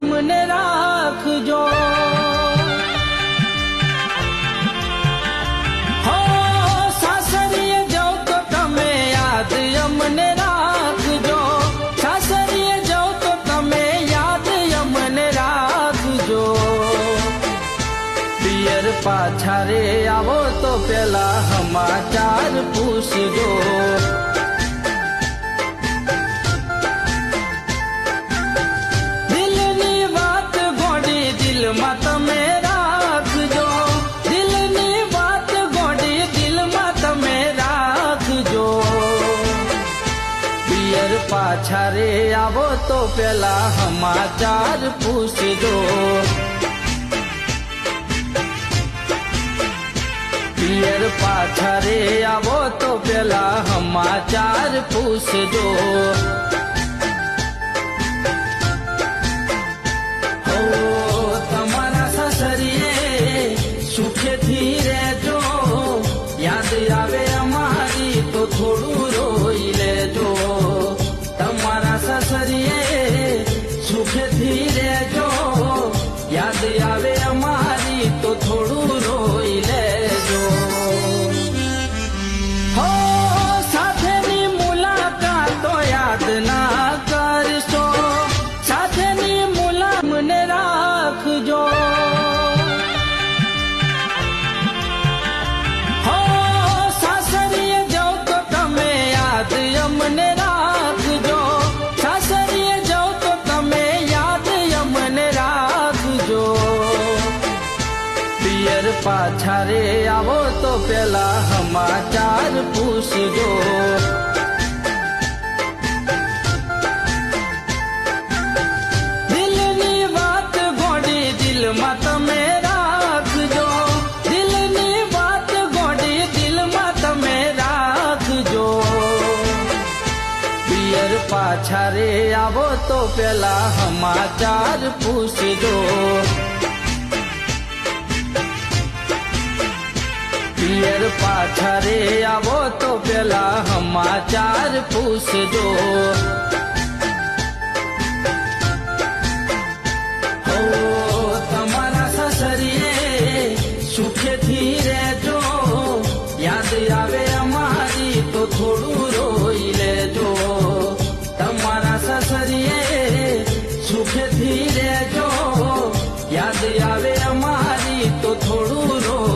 મને રાખજો હો સાસરીએ જાવ તો તમે યાદ અમને રાખજો સાસરીએ જાવ તો તમે યાદ અમને રાખજો પિયર પાછા રે આવો તો પેલા સમાચાર પૂછજો દિલમાં તમે રાખજો દિલની વાત ગોડી દિલમાં તમે રાખજો પિયર પાછા રે આવો તો પેલા સમાચાર પૂછજો પિયર પાછા રે આવો તો પેલા સમાચાર પૂછજો સુખેથી રહેજો યાદ આવે અમારી તો થોડું રોઈ લેજો તમારા સસરીએ સુખેથી રહેજો યાદ આવે અમારી તો થોડું રોઈ લેજો હો સાથેની મુલાકાતો યાદ ના કરશો સાથેની મુલાકાત મને રાખજો મને રાખજો સાસરીએ જાવ તો તમે યાદ અમને રાખજો પિયર પાછા રે આવો તો પેલા સમાચાર પૂછજો દિલની વાત ગોડી દિલમાં તમે રાખજો દિલની વાત ગોડી દિલમાં તમે રાખજો પિયર પાછા રે આવો તો પેલા સમાચાર પૂછજો પિયર પાછા રે આવો તો પેલા સમાચાર પૂછજો હો તમારા સસરીએ સુખેથી રહેજો યાદ આવે અમારી તો થોડું રોઈ લેજો તમારા સસરીએ સુખેથી રહેજો યાદ આવે અમારી તો થોડું રો